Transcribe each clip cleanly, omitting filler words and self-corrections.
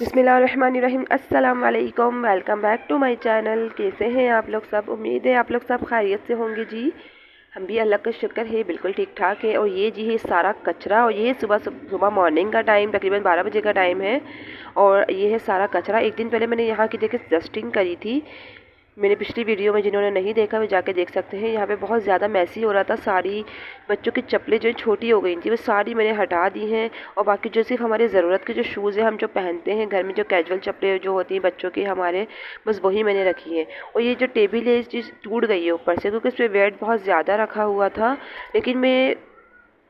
बिस्मिल्लाहिर्रहमानिर्रहीम। अस्सलाम वालेकुम। Welcome back to my channel. कैसे हैं आप लोग सब? उम्मीद है आप लोग सब खैरियत से होंगे जी। हम भी अल्लाह का शुक्र है बिल्कुल ठीक ठाक है। और ये जी है सारा कचरा, और ये सुबह सुबह मॉर्निंग का टाइम तकरीबन 12 बजे का टाइम है। और ये है सारा कचरा। एक दिन पहले मैंने यहाँ की देखे डस्टिंग करी थी। मैंने पिछली वीडियो में, जिन्होंने नहीं देखा वो जाके देख सकते हैं। यहाँ पे बहुत ज़्यादा मैसी हो रहा था। सारी बच्चों की चप्पलें जो छोटी हो गई थी वो सारी मैंने हटा दी हैं। और बाकी जो सिर्फ हमारे ज़रूरत के जो शूज़ हैं, हम जो पहनते हैं घर में, जो कैजुअल चप्पलें जो होती हैं बच्चों की हमारे, बस वही मैंने रखी है। और ये जो टेबल है, इस चीज़ टूट गई है ऊपर से, क्योंकि इस पर वेट बहुत ज़्यादा रखा हुआ था। लेकिन मैं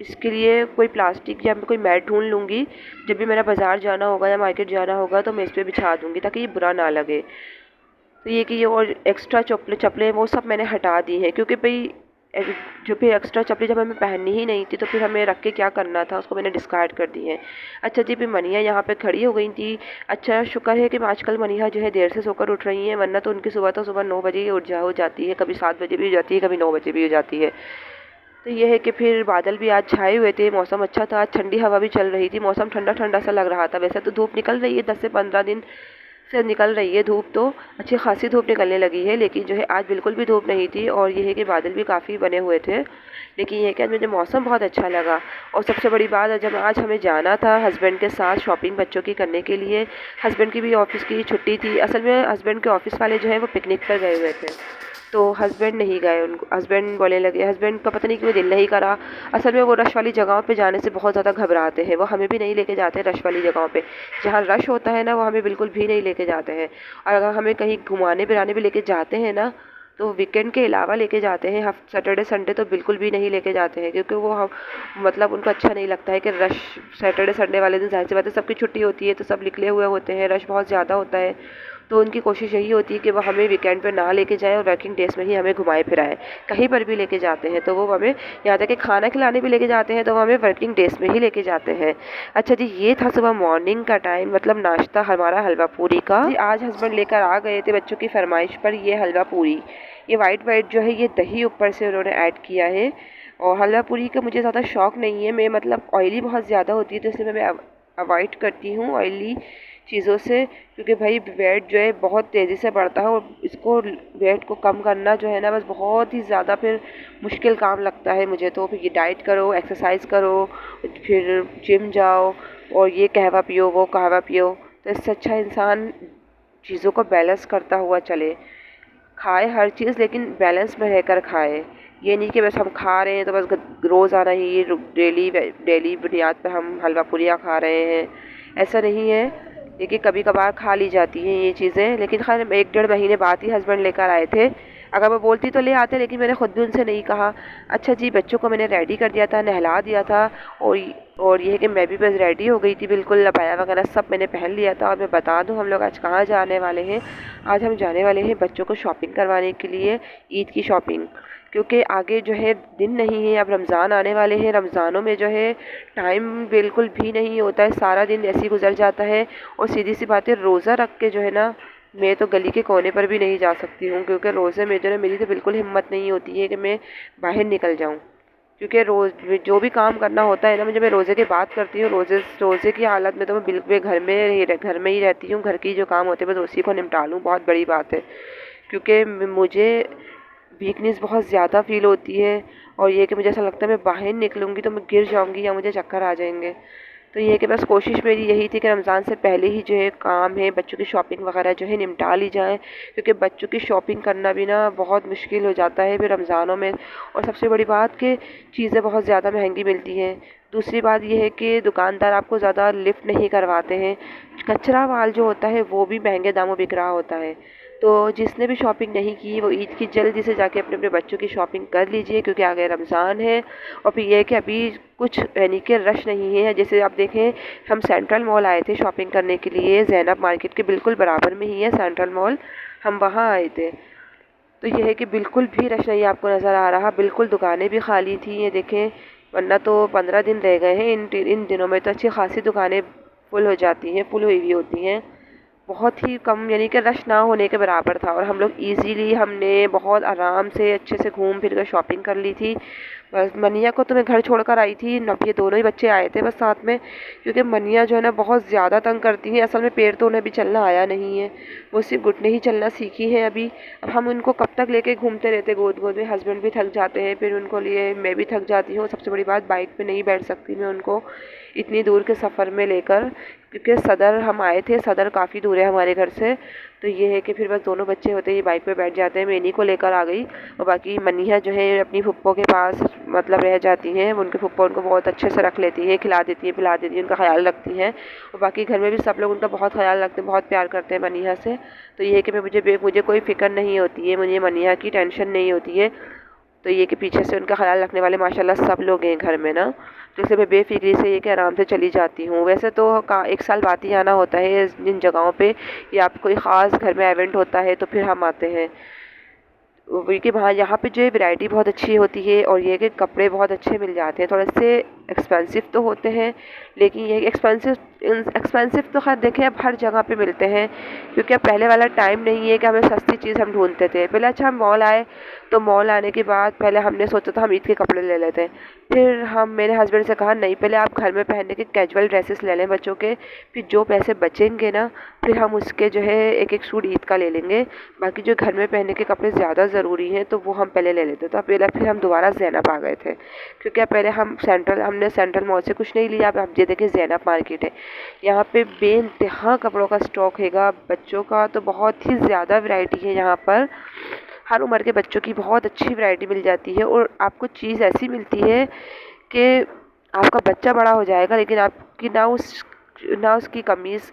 इसके लिए कोई प्लास्टिक या मैं कोई मैट ढूंढ लूँगी। जब भी मेरा बाज़ार जाना होगा या मार्केट जाना होगा तो मैं इस पर बिछा दूँगी, ताकि ये बुरा ना लगे। तो ये कि ये और एक्स्ट्रा चप्पलें वो सब मैंने हटा दी हैं, क्योंकि भाई जो भी एक्स्ट्रा चप्पलें जब हमें पहननी ही नहीं थी तो फिर हमें रख के क्या करना था, उसको मैंने डिस्कार्ड कर दी है। अच्छा जी, फिर मनिया यहाँ पे खड़ी हो गई थी। अच्छा शुक्र है कि आजकल मनिया जो है देर से सोकर उठ रही हैं, वरना तो उनकी सुबह तो सुबह 9 बजे ही उठ हो जाती है। कभी 7 बजे भी हो जाती है, कभी 9 बजे भी हो जाती है। तो ये है कि फिर बादल भी आज छाए हुए थे, मौसम अच्छा था, आज ठंडी हवा भी चल रही थी, मौसम ठंडा ठंडा सा लग रहा था। वैसे तो धूप निकल रही है, 10 से 15 दिन से निकल रही है धूप, तो अच्छी खासी धूप निकलने लगी है। लेकिन जो है आज बिल्कुल भी धूप नहीं थी। और ये है कि बादल भी काफ़ी बने हुए थे। लेकिन ये कि आज मुझे मौसम बहुत अच्छा लगा। और सबसे बड़ी बात है, जब आज हमें जाना था हस्बैंड के साथ शॉपिंग बच्चों की करने के लिए, हस्बैंड की भी ऑफिस की छुट्टी थी। असल में हस्बैंड के ऑफिस वाले जो है वो पिकनिक पर गए हुए थे, तो हस्बैंड नहीं गए। उनको हस्बैंड बोलने लगे, हस्बैंड का पता नहीं क्यों दिल नहीं करा। असल में वो रश वाली जगहों पे जाने से बहुत ज़्यादा घबराते हैं। वो हमें भी नहीं लेके जाते रश वाली जगहों पे। जहाँ रश होता है ना, वो हमें बिल्कुल भी नहीं लेके जाते हैं। और अगर हमें कहीं घुमाने फिराने भी लेके जाते हैं ना, तो वीकेंड के अलावा लेके जाते हैं। सैटरडे संडे तो बिल्कुल भी नहीं लेके जाते हैं, क्योंकि वो हम मतलब उनको अच्छा नहीं लगता है कि रश। सैटरडे संडे वाले दिन जाहिर सी बात है सबकी छुट्टी होती है, तो सब निकले हुए होते हैं, रश बहुत ज़्यादा होता है। तो उनकी कोशिश यही होती है कि वो हमें वीकेंड पे ना लेके जाए और वर्किंग डेज में ही हमें घुमाए फिराए। कहीं पर भी लेके जाते हैं तो वो हमें, यहाँ तक कि खाना खिलाने भी लेके जाते हैं तो वो हमें वर्किंग डेज में ही लेके जाते हैं। अच्छा जी, ये था सुबह मॉर्निंग का टाइम, मतलब नाश्ता हमारा हलवा पूरी का जी। आज हस्बैंड लेकर आ गए थे बच्चों की फरमाइश पर ये हलवा पूरी। ये वाइट वाइट जो है ये दही ऊपर से उन्होंने ऐड किया है। और हलवा पूरी का मुझे ज़्यादा शौक नहीं है, मैं मतलब ऑयली बहुत ज़्यादा होती है, तो इसलिए मैं अवॉइड करती हूँ ऑयली चीज़ों से। क्योंकि भाई वेट जो है बहुत तेज़ी से बढ़ता है, और इसको वेट को कम करना जो है ना, बस बहुत ही ज़्यादा फिर मुश्किल काम लगता है मुझे। तो फिर ये डाइट करो, एक्सरसाइज करो, फिर जिम जाओ, और ये कहवा पियो, वो कहवा पियो। तो इससे अच्छा इंसान चीज़ों को बैलेंस करता हुआ चले, खाए हर चीज़ लेकिन बैलेंस में रहकर खाए। ये नहीं कि बस हम खा रहे हैं तो बस रोज़ाना ही डेली डेली बुनियाद पे हम हलवा पूरियाँ खा रहे हैं, ऐसा नहीं है। देखिए कभी कभार खा ली जाती हैं ये चीज़ें। लेकिन खैर 1 डेढ़ महीने बाद ही हस्बैंड लेकर आए थे। अगर मैं बोलती तो ले आते, लेकिन मैंने खुद भी उनसे नहीं कहा। अच्छा जी, बच्चों को मैंने रेडी कर दिया था, नहला दिया था। और और ये है कि मैं भी बस रेडी हो गई थी बिल्कुल, लबाया वगैरह सब मैंने पहन लिया था। और मैं बता दूं हम लोग आज कहाँ जाने वाले हैं। आज हम जाने वाले हैं बच्चों को शॉपिंग करवाने के लिए, ईद की शॉपिंग। क्योंकि आगे जो है दिन नहीं है, अब रमज़ान आने वाले हैं। रमज़ानों में जो है टाइम बिल्कुल भी नहीं होता है, सारा दिन ऐसे ही गुजर जाता है। और सीधी सी बात है, रोज़ा रख के जो है ना, मैं तो गली के कोने पर भी नहीं जा सकती हूँ, क्योंकि रोज़े में जो है मेरी तो बिल्कुल हिम्मत नहीं होती है कि मैं बाहर निकल जाऊँ। क्योंकि रोज़ जो भी काम करना होता है ना, मुझे, मैं रोज़े की बात करती हूँ, रोज़े की हालत में तो मैं बिल्कुल घर में ही रहती हूँ। घर की जो काम होते हैं बस उसी को निपटा लूँ, बहुत बड़ी बात है। क्योंकि मुझे वीकनेस बहुत ज़्यादा फ़ील होती है। और ये कि मुझे ऐसा लगता है मैं बाहर निकलूँगी तो मैं गिर जाऊँगी या मुझे चक्कर आ जाएंगे। तो ये कि बस कोशिश मेरी यही थी कि रमज़ान से पहले ही जो है काम है बच्चों की शॉपिंग वगैरह जो है निपटा ली जाए। क्योंकि बच्चों की शॉपिंग करना भी ना बहुत मुश्किल हो जाता है फिर रमज़ानों में। और सबसे बड़ी बात कि चीज़ें बहुत ज़्यादा महंगी मिलती हैं। दूसरी बात यह है कि दुकानदार आपको ज़्यादा लिफ्ट नहीं करवाते हैं। कचरा माल जो होता है वो भी महंगे दामों बिक रहा होता है। तो जिसने भी शॉपिंग नहीं की वो ईद की जल्दी से जाके अपने अपने बच्चों की शॉपिंग कर लीजिए, क्योंकि आगे रमज़ान है। और फिर यह है कि अभी कुछ यानी कि रश नहीं है। जैसे आप देखें, हम सेंट्रल मॉल आए थे शॉपिंग करने के लिए, ज़ैनब मार्केट के बिल्कुल बराबर में ही है सेंट्रल मॉल, हम वहाँ आए थे। तो यह है कि बिल्कुल भी रश नहीं आपको नज़र आ रहा, बिल्कुल दुकानें भी खाली थी, ये देखें। वरना तो 15 दिन रह गए हैं, इन दिनों में तो अच्छी खासी दुकानें फुल हो जाती हैं, फुल हुई हुई होती हैं। बहुत ही कम, यानी कि रश ना होने के बराबर था। और हम लोग इजीली, हमने बहुत आराम से अच्छे से घूम फिर कर शॉपिंग कर ली थी। बस मनिया को तो मैं घर छोड़कर आई थी, अब ये दोनों ही बच्चे आए थे बस साथ में, क्योंकि मनिया जो है ना बहुत ज़्यादा तंग करती हैं। असल में पैर तो उन्हें अभी चलना आया नहीं है, वो सिर्फ घुटने ही चलना सीखी हैं अभी। अब हम उनको कब तक लेके घूमते रहते गोद गोद में, हस्बैंड भी थक जाते हैं, फिर उनको लिए मैं भी थक जाती हूँ। सबसे बड़ी बात, बाइक पे नहीं बैठ सकती मैं उनको इतनी दूर के सफ़र में लेकर, क्योंकि सदर हम आए थे, सदर काफ़ी दूर है हमारे घर से। तो ये है कि फिर बस दोनों बच्चे होते ही बाइक पे बैठ जाते हैं, मैं इन्हीं को लेकर आ गई। और बाकी मनीहा जो है अपनी फुप्पो के पास मतलब रह जाती हैं, उनके फुप्पो उनको बहुत अच्छे से रख लेती है, खिला देती है, पिला देती है, उनका ख्याल रखती हैं। और बाकी घर में भी सब लोग उनका बहुत ख्याल रखते हैं, बहुत प्यार करते हैं मनीहा से। तो ये है कि मुझे कोई फ़िक्र नहीं होती है, मुझे मनीहा की टेंशन नहीं होती है। तो ये कि पीछे से उनका ख्याल रखने वाले माशाल्लाह सब लोग हैं घर में ना, तो इसलिए मैं बेफिक्री से ये कि आराम से चली जाती हूँ। वैसे तो एक साल बाद ही आना होता है जिन जगहों पे, या आप कोई ख़ास घर में इवेंट होता है तो फिर हम आते हैं। कि वहाँ यहाँ पे जो है वैरायटी बहुत अच्छी होती है, और ये कि कपड़े बहुत अच्छे मिल जाते हैं। थोड़े से एक्सपेंसिव तो होते हैं, लेकिन ये एक्सपेंसिव तो खैर देखें अब हर जगह पे मिलते हैं, क्योंकि अब पहले वाला टाइम नहीं है कि हमें सस्ती चीज़ हम ढूंढते थे। पहले अच्छा हम मॉल आए, तो मॉल आने के बाद पहले हमने सोचा था हम ईद के कपड़े ले लेते हैं। फिर हम मेरे हस्बैंड से कहा नहीं, पहले आप घर में पहनने के कैजुअल ड्रेसेस ले लें बच्चों के, फिर जो पैसे बचेंगे ना फिर हम उसके जो है एक एक सूट ईद का ले लेंगे। बाकी जो घर में पहनने के कपड़े ज़्यादा ज़रूरी हैं तो वो हम पहले ले लेते। तो पहले फिर हम दोबारा ज़ैनब आ गए थे, क्योंकि अब पहले हमने सेंट्रल मॉल से कुछ नहीं लिया। अब ये देखिए ज़ैनब मार्केट है, यहाँ पे बेइंतहा कपड़ों का स्टॉक हैगा। बच्चों का तो बहुत ही ज़्यादा वैरायटी है यहाँ पर, हर उम्र के बच्चों की बहुत अच्छी वैरायटी मिल जाती है। और आपको चीज़ ऐसी मिलती है कि आपका बच्चा बड़ा हो जाएगा, लेकिन आपकी ना उसकी कमीज़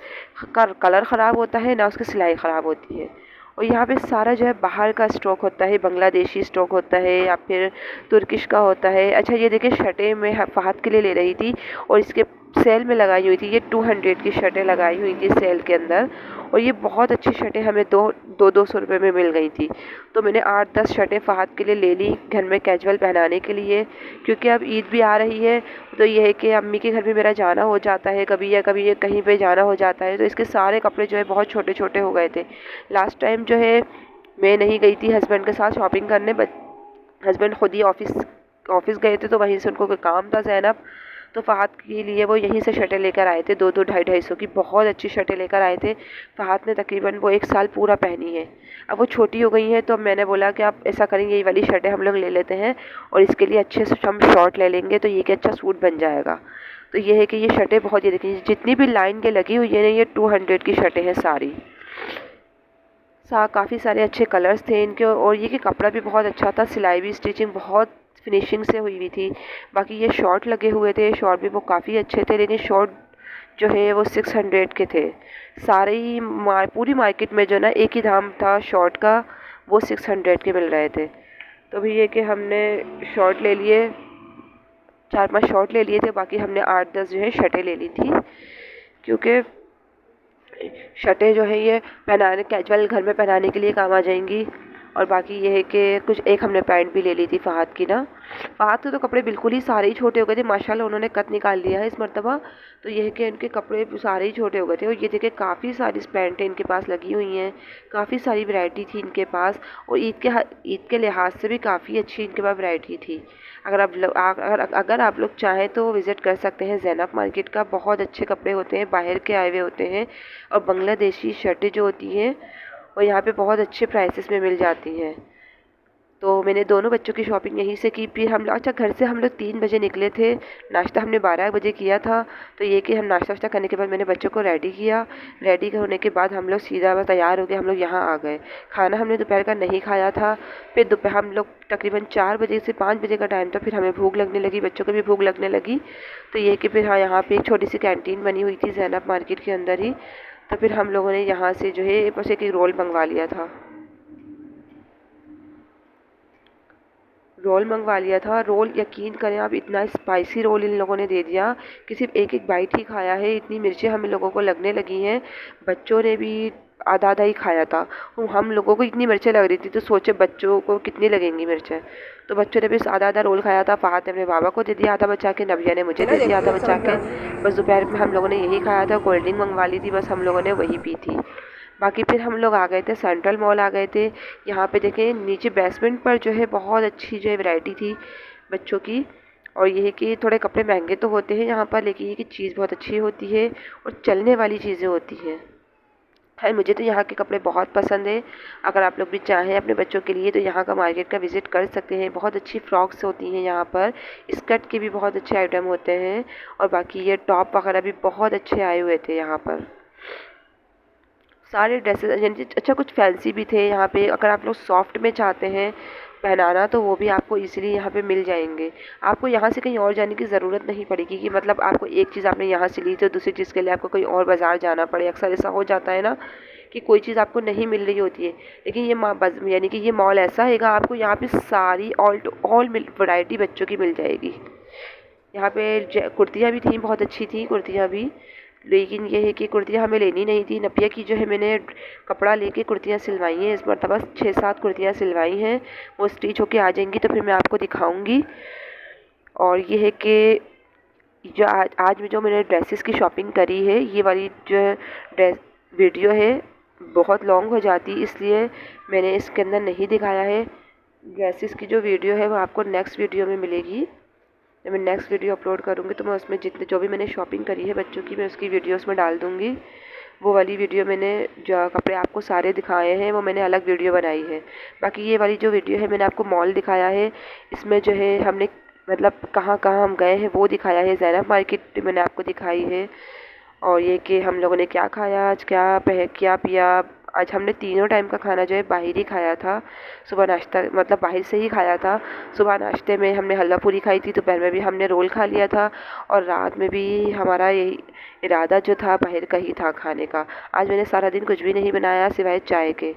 का कलर ख़राब होता है, ना उसकी सिलाई ख़राब होती है। और यहाँ पे सारा जो है बाहर का स्टॉक होता है, बांग्लादेशी स्टॉक होता है या फिर तुर्किश का होता है। अच्छा ये देखिए शर्टें मैं फ़हद के लिए ले रही थी, और इसके सेल में लगाई हुई थी, ये 200 की शर्टें लगाई हुई थी सेल के अंदर। और ये बहुत अच्छी शर्टें हमें दो सौ रुपये में मिल गई थी। तो मैंने 8-10 शर्टें फ़हद के लिए ले ली घर में कैजुअल पहनाने के लिए, क्योंकि अब ईद भी आ रही है। तो ये है कि अम्मी के घर भी मेरा जाना हो जाता है कभी, या कभी ये कहीं पे जाना हो जाता है, तो इसके सारे कपड़े जो है बहुत छोटे छोटे हो गए थे। लास्ट टाइम जो है मैं नहीं गई थी हस्बैंड के साथ शॉपिंग करने, हस्बैंड खुद ही ऑफिस गए थे, तो वहीं से उनको कोई काम था ज़ैनब, तो फ़हद के लिए वो यहीं से शर्टें लेकर आए थे, 2-2 250 की बहुत अच्छी शर्टें लेकर आए थे। फ़हद ने तकरीबन वो 1 साल पूरा पहनी है। अब वो छोटी हो गई हैं, तो मैंने बोला कि आप ऐसा करेंगे, ये वाली शर्टें हम लोग ले लेते हैं और इसके लिए अच्छे से हम शॉर्ट ले लेंगे, तो ये कि अच्छा सूट बन जाएगा। तो ये है कि ये शर्टें बहुत, ये देखिए जितनी भी लाइन के लगी हुई है ना, ये 200 की शर्टें हैं सारी। काफ़ी सारे अच्छे कलर्स थे इनके, और ये कि कपड़ा भी बहुत अच्छा था, सिलाई भी स्टिचिंग बहुत फिनिशिंग से हुई हुई थी। बाकी ये शॉर्ट लगे हुए थे, शॉर्ट भी वो काफ़ी अच्छे थे, लेकिन शॉर्ट जो है वो 600 के थे। सारे ही पूरी मार्केट में जो ना एक ही दाम था शॉर्ट का, वो 600 के मिल रहे थे। तो भी ये कि हमने शॉर्ट ले लिए, 4-5 शॉर्ट ले लिए थे, बाकी हमने 8-10 जो है शर्टें ले ली थी, क्योंकि शर्टें जो है ये पहनाने कैजुअल घर में पहनाने के लिए काम आ जाएंगी। और बाकी ये है कि कुछ एक हमने पैंट भी ले ली थी फ़हद की ना। फ़हद के तो कपड़े बिल्कुल ही सारे ही छोटे हो गए थे, माशाल्लाह उन्होंने कट निकाल लिया है इस मरतबा। तो ये है कि इनके कपड़े सारे ही छोटे हो गए थे। और ये देखिए काफ़ी सारी पैंटें इनके पास लगी हुई हैं, काफ़ी सारी वैरायटी थी इनके पास, और ईद के लिहाज से भी काफ़ी अच्छी इनके पास वैरायटी थी। अगर आप लोग चाहें तो विज़िट कर सकते हैं ज़ैनब मार्केट का, बहुत अच्छे कपड़े होते हैं, बाहर के आए हुए होते हैं। और बांग्लादेशी शर्टें जो होती हैं और यहाँ पे बहुत अच्छे प्राइसेस में मिल जाती हैं। तो मैंने दोनों बच्चों की शॉपिंग यहीं से की। फिर अच्छा घर से हम लोग 3 बजे निकले थे, नाश्ता हमने 12 बजे किया था। तो ये कि हम नाश्ता वाश्ता करने के बाद मैंने बच्चों को रेडी किया, रेडी होने के बाद हम लोग सीधा तैयार हो गए, हम लोग यहाँ आ गए। खाना हमने दोपहर का नहीं खाया था। फिर दोपहर हम लोग तकरीबन 4 बजे से 5 बजे का टाइम था, फिर हमें भूख लगने लगी, बच्चों को भी भूख लगने लगी। तो ये कि फिर हाँ यहाँ पर एक छोटी सी कैंटीन बनी हुई थी ज़ैनब मार्केट के अंदर ही, तो फिर हम लोगों ने यहाँ से जो है बस एक रोल मंगवा लिया था। रोल मंगवा लिया था। रोल यकीन करें आप, इतना स्पाइसी रोल इन लोगों ने दे दिया कि सिर्फ एक एक बाइट ही खाया है, इतनी मिर्चें हम लोगों को लगने लगी हैं। बच्चों ने भी आधा आधा ही खाया था। हम लोगों को इतनी मिर्चें लग रही थी, तो सोचे बच्चों को कितनी लगेंगी मिर्चें। तो बच्चों ने भी आधा आधा रोल खाया था। फ़हद ने अपने बाबा को दे दिया आधा बचा के, नबिया ने मुझे दे दिया आधा बचा के। बस दोपहर में हम लोगों ने यही खाया था, कोल्ड ड्रिंक मंगवा ली थी, बस हम लोगों ने वही पी थी। बाकी फिर हम लोग आ गए थे सेंट्रल मॉल आ गए थे। यहाँ पे देखें नीचे बेसमेंट पर जो है बहुत अच्छी जो है वैरायटी थी। बच्चों की। और ये है कि थोड़े कपड़े महंगे तो होते हैं यहाँ पर, लेकिन ये कि चीज़ बहुत अच्छी होती है और चलने वाली चीज़ें होती हैं। खैर मुझे तो यहाँ के कपड़े बहुत पसंद है। अगर आप लोग भी चाहें अपने बच्चों के लिए तो यहाँ का मार्केट का विज़िट कर सकते हैं। बहुत अच्छी फ्रॉक्स होती हैं यहाँ पर, स्कर्ट के भी बहुत अच्छे आइटम होते हैं, और बाकी ये टॉप वगैरह भी बहुत अच्छे आए हुए थे यहाँ पर। सारे ड्रेसेस यानी अच्छा कुछ फैंसी भी थे यहाँ पे। अगर आप लोग सॉफ्ट में चाहते हैं पहनाना तो वो भी आपको इजीली यहाँ पे मिल जाएंगे। आपको यहाँ से कहीं और जाने की ज़रूरत नहीं पड़ेगी कि मतलब आपको एक चीज़ आपने यहाँ से ली तो दूसरी चीज़ के लिए आपको कहीं और बाज़ार जाना पड़े। अक्सर ऐसा हो जाता है ना कि कोई चीज़ आपको नहीं मिल रही होती है, लेकिन ये यानी कि ये मॉल ऐसा हैगा, आपको यहाँ पे सारी ऑल टू ऑल वैरायटी बच्चों की मिल जाएगी। यहाँ पे कुर्तियाँ भी थी, बहुत अच्छी थी कुर्तियाँ भी, लेकिन ये है कि कुर्तियाँ हमें लेनी नहीं थी। नपिया की जो है मैंने कपड़ा लेके कुर्तियाँ सिलवाई हैं, इस मरतबा 6-7 कुर्तियाँ सिलवाई हैं। वो स्टिच होके आ जाएंगी तो फिर मैं आपको दिखाऊंगी। और ये है कि जो आज में जो मैंने ड्रेसेस की शॉपिंग करी है, ये वाली जो ड्रेस वीडियो है बहुत लॉन्ग हो जाती, इसलिए मैंने इसके अंदर नहीं दिखाया है। ड्रेसेस की जो वीडियो है वो आपको नेक्स्ट वीडियो में मिलेगी। जब मैं नेक्स्ट वीडियो अपलोड करूँगी तो मैं उसमें जितने जो भी मैंने शॉपिंग करी है बच्चों की, मैं उसकी वीडियो उसमें डाल दूँगी। वो वाली वीडियो मैंने जो कपड़े आपको सारे दिखाए हैं वो मैंने अलग वीडियो बनाई है। बाकी ये वाली जो वीडियो है मैंने आपको मॉल दिखाया है, इसमें जो है हमने मतलब कहाँ कहाँ हम गए हैं वो दिखाया है। ज़ैनब मार्केट मैंने आपको दिखाई है। और ये कि हम लोगों ने क्या खाया आज, क्या पिया। आज हमने तीनों टाइम का खाना जो है बाहर ही खाया था। सुबह नाश्ता मतलब बाहर से ही खाया था। सुबह नाश्ते में हमने हलवा पूरी खाई थी, दोपहर में भी हमने रोल खा लिया था, और रात में भी हमारा यही इरादा जो था बाहर का ही था खाने का। आज मैंने सारा दिन कुछ भी नहीं बनाया सिवाय चाय के।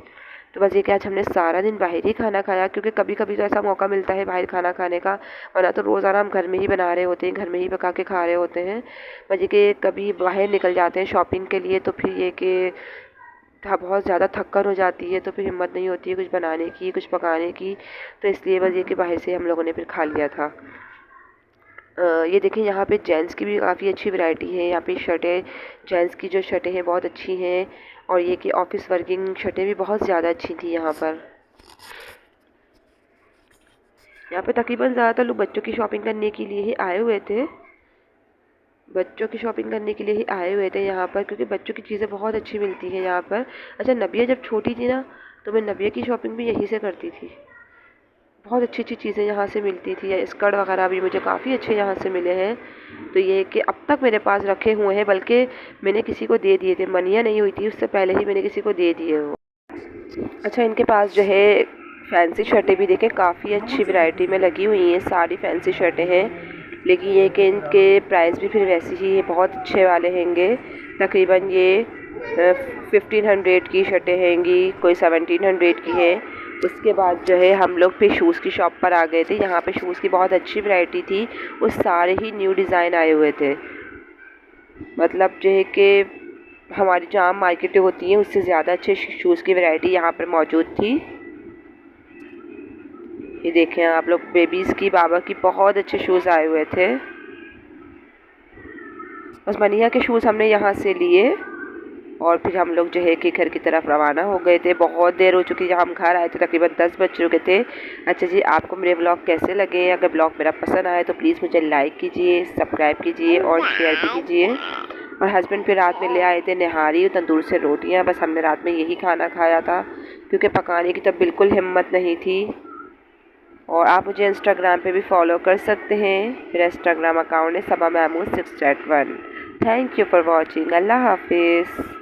तो बस ये कि आज हमने सारा दिन बाहर ही खाना खाया, क्योंकि कभी कभी तो ऐसा मौका मिलता है बाहर खाना खाने का, वरना तो रोज़ाना हम घर में ही बना रहे होते हैं, घर में ही पका के खा रहे होते हैं। बस ये कि कभी बाहर निकल जाते हैं शॉपिंग के लिए तो फिर ये कि बहुत ज़्यादा थक्कन हो जाती है, तो फिर हिम्मत नहीं होती है कुछ बनाने की, कुछ पकाने की। तो इसलिए बस ये कि बाहर से हम लोगों ने फिर खा लिया था। ये देखें यहाँ पे जेंट्स की भी काफ़ी अच्छी वैरायटी है। यहाँ पे शर्टें, जेंट्स की जो शर्टें हैं बहुत अच्छी हैं, और ये कि ऑफिस वर्किंग शर्टें भी बहुत ज़्यादा अच्छी थी यहाँ पर। यहाँ पे तकरीबन ज़्यादातर लोग बच्चों की शॉपिंग करने के लिए ही आए हुए थे, बच्चों की शॉपिंग करने के लिए ही आए हुए थे यहाँ पर, क्योंकि बच्चों की चीज़ें बहुत अच्छी मिलती हैं यहाँ पर। अच्छा, नबिया जब छोटी थी ना तो मैं नबिया की शॉपिंग भी यहीं से करती थी। बहुत अच्छी अच्छी चीज़ें यहाँ से मिलती थी, या स्कर्ट वगैरह भी मुझे काफ़ी अच्छे यहाँ से मिले हैं। तो ये कि अब तक मेरे पास रखे हुए हैं, बल्कि मैंने किसी को दे दिए थे, मनिया नहीं हुई थी उससे पहले ही मैंने किसी को दे दिए हो। अच्छा, इनके पास जो है फैंसी शर्टें भी देखें काफ़ी अच्छी वैरायटी में लगी हुई हैं, सारी फैंसी शर्टें हैं, लेकिन ये कि इनके प्राइस भी फिर वैसे ही है, बहुत अच्छे वाले हैंगे। तकरीबन ये 1500 की शर्टें हैंगी, कोई 1700 की है। उसके बाद जो है हम लोग फिर शूज़ की शॉप पर आ गए थे। यहाँ पे शूज़ की बहुत अच्छी वैरायटी थी, वो सारे ही न्यू डिज़ाइन आए हुए थे। मतलब जो है कि हमारी जहाँ मार्केटें होती हैं उससे ज़्यादा अच्छे शूज़ की वैरायटी यहाँ पर मौजूद थी। ये देखें आप लोग, बेबीज़ की, बाबा की बहुत अच्छे शूज़ आए हुए थे। बस मनिया के शूज़ हमने यहाँ से लिए, और फिर हम लोग जो है कि घर की तरफ रवाना हो गए थे। बहुत देर हो चुकी, जब हम घर आए थे तकरीबन 10 बज चुके थे। अच्छा जी, आपको मेरे ब्लॉग कैसे लगे? अगर ब्लॉग मेरा पसंद आए तो प्लीज़ मुझे लाइक कीजिए, सब्सक्राइब कीजिए और शेयर भी कीजिए। और हस्बैंड फिर रात में ले आए थे निहारी तंदूर से रोटियाँ, बस हमने रात में यही खाना खाया था, क्योंकि पकाने की तब बिल्कुल हिम्मत नहीं थी। और आप मुझे इंस्टाग्राम पे भी फॉलो कर सकते हैं, मेरा इंस्टाग्राम अकाउंट है Saba Mahmood 681। Thank you for watching. अल्लाह हाफिज़।